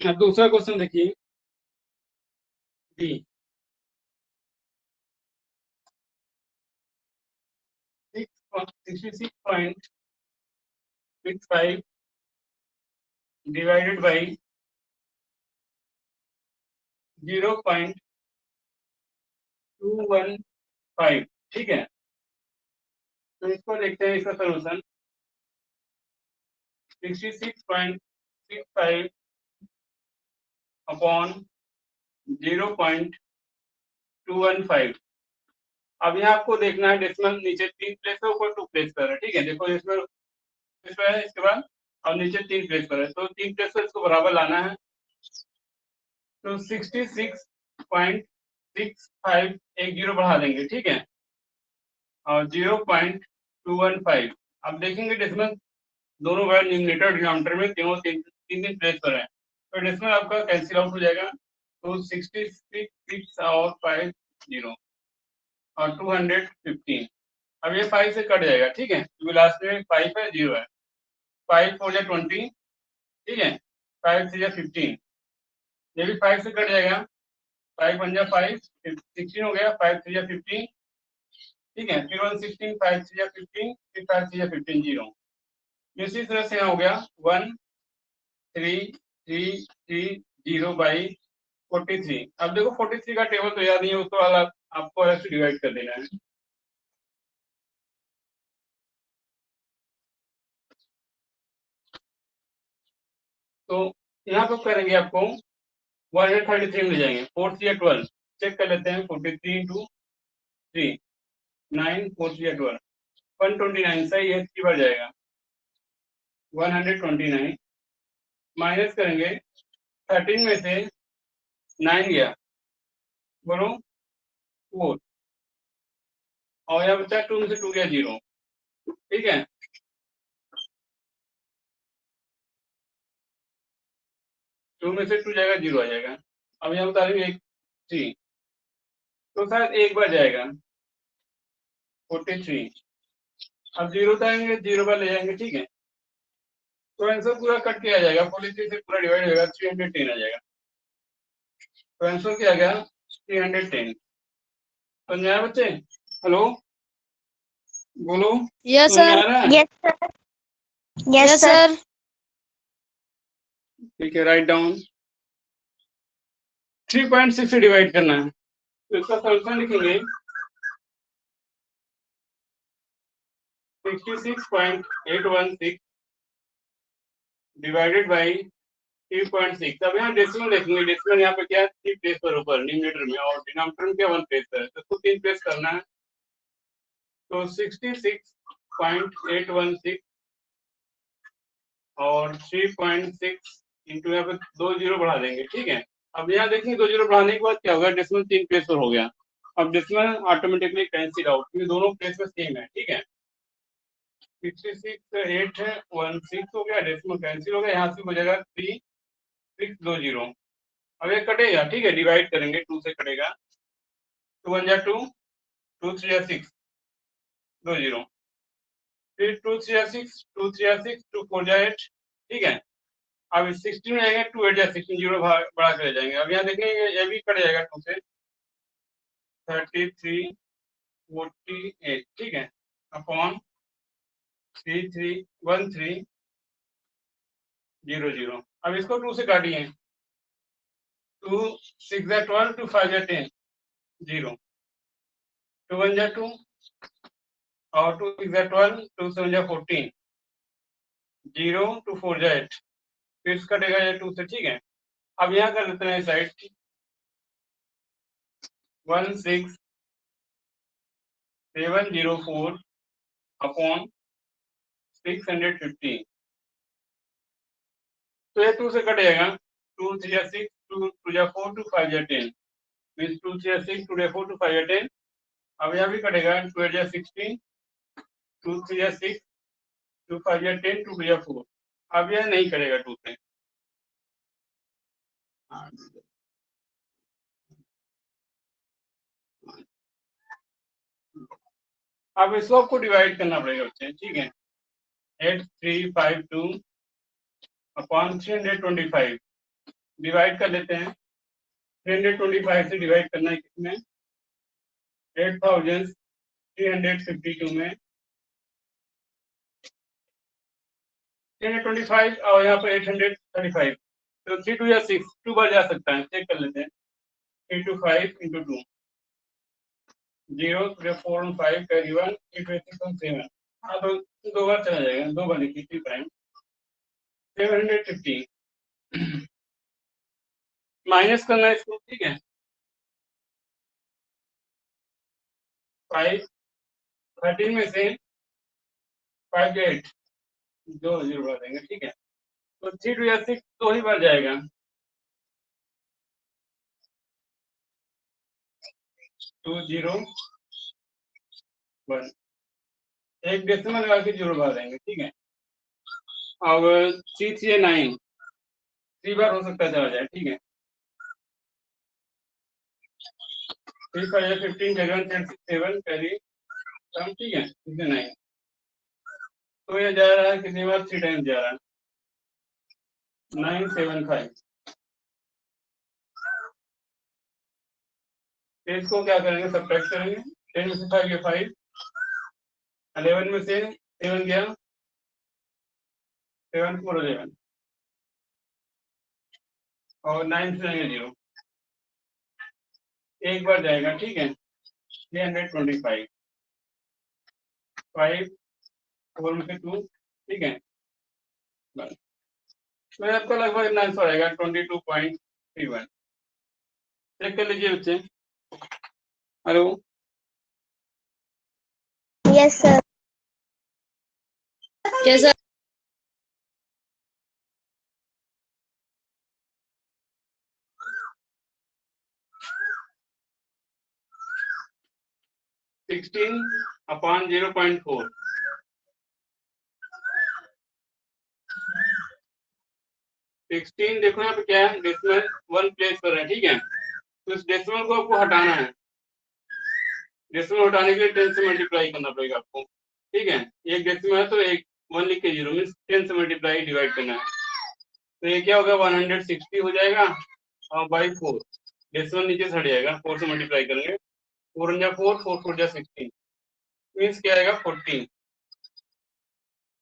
अब दूसरा क्वेश्चन देखिए डी 66.65 डिवाइडेड बाई 0.215, ठीक है। तो इसको देखते हैं इसका सोल्यूशन 66.65 अपॉन 0.215। अब यहाँ आपको देखना है डेसिमल नीचे 3 प्लेस है, ऊपर 2 प्लेस पर है, ठीक है। देखो इसमें है इसके बाद और नीचे 3 प्लेस पर है, तो 3 प्लेस पर इसको बराबर लाना है। तो 66.65 एक जीरो बढ़ा देंगे, ठीक है, और 0.215। अब देखेंगे डेसिमल दोनों वर्ड न्यूमरेटर डिनोमिनेटर में तीनों तीन प्लेस पर है, तो डेसिमल आपका कैंसिल आउट हो जाएगा। तो 66 और 50 और 215। अब ये 5 से कट जाएगा, ठीक है, क्योंकि लास्ट में 5 है, 0 है। 5 4 जा 20, ठीक है, 5 3 जा 15, ये भी 5 से कट जाएगा। 5 1 जा 5, 16 हो गया, 5 3 जा 15, ठीक है, फिर 116, 5 3 जा 15, फिर 5 3 जा 15, 0। इसी तरह से हो गया 1 3 3 3 0 बाई 43। अब देखो 43 का टेबल तो याद नहीं है, उसको आपको ऐसे डिवाइड कर देना है। तो यहाँ पे करेंगे आपको 133 मिल जाएंगे। 4 3 12 चेक कर लेते हैं। 43 इंटू 3 9 4 3 12 129 सही है, 3 बार जाएगा 129। माइनस करेंगे 13 में से 9 गया, बोलो 4, और यहाँ बचा 2 में से 2 गया 0, ठीक है। टू में से 2 जाएगा 0 आ जाएगा। अब यहाँ बता देंगे 3, तो शायद एक बार जाएगा 43। अब 0 आएंगे, 0 बार ले जाएंगे, ठीक है, तो आंसर पूरा कट के आ जाएगा। 43 से पूरा डिवाइड होगा, 310 आ जाएगा। तो आंसर क्या आ गया 310। समझ आया बच्चे? हेलो बोलो। यस समझ आ सर। रहा है? Yes sir, yes sir. ठीक है, राइट डाउन। 3.6 से डिवाइड करना है, तो इसका सोल्यूशन लिखेंगे 66.816 डिवाइडेड बाई 3.6। अब यहाँ डेसिमल देखेंगे, डेसिमल यहाँ पे क्या है 3 प्लेस पर ऊपर न्यूमरेटर में, और डिनोमिनेटर में क्या 1 प्लेस पर है, तो इसको 3 प्लेस करना है। तो 66.816 और 3.6 इंटू यहाँ पे 2 जीरो बढ़ा देंगे, ठीक है। अब यहाँ देखिए 2 जीरो बढ़ाने के बाद क्या होगा, डेसिमल 3 प्लेस पर हो गया। अब डेसिमल ऑटोमेटिकली कैंसिल आउट, क्योंकि दोनों प्लेस पर सेम है, ठीक है। 66.816 हो गया, डेसिमल कैंसिल हो गया, यहाँ से हो जाएगा 3620। अब ये कटेगा, ठीक है, डिवाइड करेंगे 2 से कटेगा। 2 1 जा 2, 2 3 जा 6 20, फिर 2 3 जा 6, 2 3 जा 6, 2 4 जा 8, ठीक है। अब 16 में आएंगे, 2 8 जा 16, 0 बढ़ा कर जाएंगे। अब यहाँ देखेंगे ये भी कट जाएगा 2 से 33 48, ठीक है, अपॉन 331300। अब इसको 2 से काटिए, 2 6 जा 12, 2 5 जा 10, 0, 2 1 जा 2, और 2 6 जा 12, 2 7 जा 14, 0, 2 4 जा 8, फिर कटेगा ये 2 से, ठीक है। अब यहाँ कर देते हैं साइड 16704 अपॉन 650। तो ये 2 से कट जाएगा, 2 3 जा 6, 2 2 जा 4, 2 5 जा 10, मीन्स 2 3 जा 6, 2 जा 4, 2 5 जा 10। अब यहाँ भी कटेगा, 2 8 जा 16, 2 3 जा 6, 2 5 जा 10, 2 2 जा 4। अब यह नहीं करेगा 2 से। अब इसको आपको डिवाइड करना पड़ेगा बच्चे, ठीक है। 8352 अपॉन 325, डिवाइड कर लेते हैं। 325 से डिवाइड करना है किसमें? 8352 में 325 और यहाँ पर 835, तो 3 2 या 6, 2 बार जा सकता है, चेक कर लेते हैं। 3 2 5 into 2, 0 3 4 5 कैरी 1 8 6 7, हाँ तो 2 बार चला जाएगा, 2 बार लिखिए 3 प्राइम 750 माइनस करना है इसको, ठीक है। 5 13 में से 5 के 8 2 0 बढ़ा देंगे, ठीक है। तो 3 2 या 6 2 ही बार जाएगा, 2 0 1, एक डेसिमल लगा के 0 बढ़ा देंगे, ठीक है। अब 3 3 9 3 बार हो सकता है चला जाए, ठीक है। 3 5 15 कैरी 1 10 6 7 कैरी कम, ठीक है, 3 9, तो ये जा रहा है कितनी बार? 3 टाइम्स जा रहा है, 975। इसको क्या करेंगे? सब्ट्रैक्ट करेंगे। 10 में से 5 गया 5, 11 में से 7 गया 7 4 11, और 9 से जाएंगे 0, एक बार जाएगा, ठीक है। 325, 5 4 में से 2, ठीक है, बस। तो आपका लगभग आंसर आएगा 22.31। चेक कर लीजिए बच्चे। Hello, Yes, sir. Yes, sir. Sixteen upon 0.4, 16 देखो यहाँ पे क्या है? डेसिमल 1 प्लेस पर है, ठीक है। तो इस डेसिमल को आपको हटाना है। डेसिमल हटाने के लिए 10 से मल्टीप्लाई करना पड़ेगा आपको, ठीक है। एक डेसिमल है तो एक 1 लिख के 0 मीन्स 10 से मल्टीप्लाई डिवाइड करना है। तो ये क्या होगा? 160 हो जाएगा, और बाई 4, डेसिमल नीचे से हट जाएगा, 4 से मल्टीप्लाई करेंगे। 4 जा 4, 4 4 जा 16, मीन्स क्या आएगा? 40।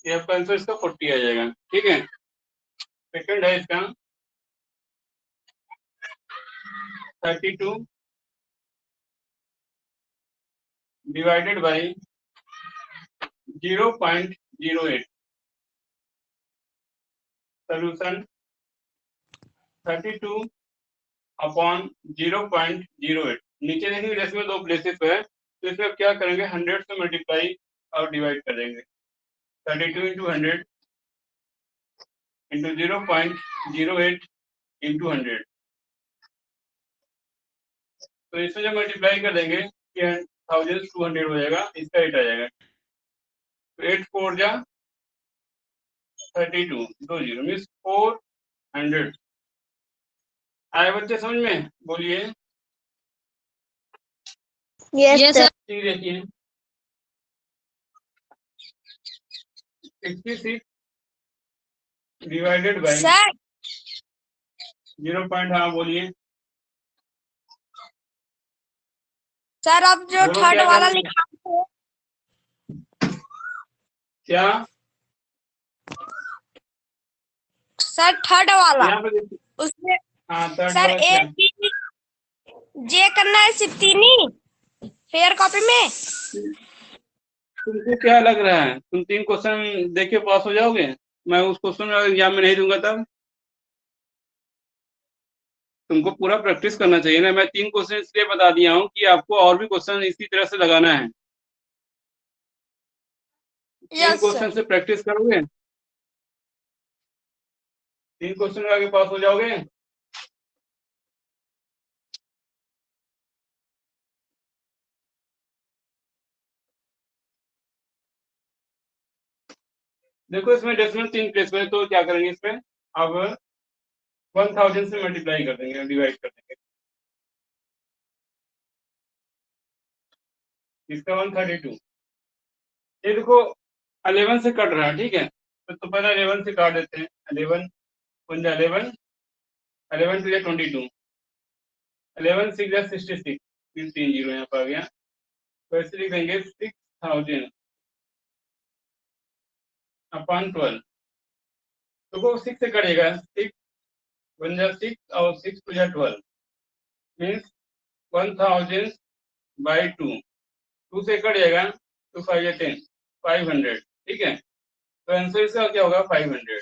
ये आपका आंसर इसका 40 आ जाएगा, ठीक है। सेकंड है इसका 32 डिवाइडेड बाई 0.08। Solution 32 upon 0.08। नीचे देखेंगे डेसिमल 2 प्लेसेस पे है, तो इसमें क्या करेंगे? 100 से मल्टीप्लाई और डिवाइड कर देंगे। 32 इंटू 100 इंटू 0.08 इंटू 100, तो इसमें जब मल्टीप्लाई कर देंगे 1200 हो जाएगा, इसका 8 आ जाएगा। तो 8 4 जा 32, 2 0 मीन्स 400। आए बच्चे समझ में? बोलिए। Yes, Yes, sir. sir. ठीक देखिए, 66 डिवाइडेड बाई Sir, 0. हाँ बोलिए। सर अब जो बोलो थर्ड क्या वाला करेंगे? लिखा है क्या सर, थर्ड वाला यहाँ पे देखिए, उसमें हाँ थर्ड सर वाला क्या? जे करना है सिर्फ फेयर कॉपी में। तुमको क्या लग रहा है? तुम 3 क्वेश्चन देख के पास हो जाओगे? मैं उस क्वेश्चन एग्जाम में नहीं दूंगा तब? तुमको पूरा प्रैक्टिस करना चाहिए ना। मैं 3 क्वेश्चन इसलिए बता दिया हूँ कि आपको और भी क्वेश्चन इसी तरह से लगाना है। 3 क्वेश्चन से प्रैक्टिस करोगे, 3 क्वेश्चन लगा के पास हो जाओगे। देखो इसमें डेसिमल 3 प्लेस में, तो क्या करेंगे इसमें? अब 1000 से मल्टीप्लाई कर देंगे, डिवाइड कर देंगे। इसका 132, ये देखो 11 से कट रहा है, ठीक है। तो पहले 11 से काट देते हैं। 11 1 जा 11, 11 टू 22, 11 6 66, 3 जीरो यहाँ पर आ गया। तो ऐसे लिख देंगे 6000 अपॉन 12। तो वो 6 से कटेगा, 6 1 जा 6 और 6 2 जा 12, मीन्स 1000 बाई 2 से कट जाएगा, 2 5 या 10, 500, ठीक है। तो आंसर इसका क्या होगा 500।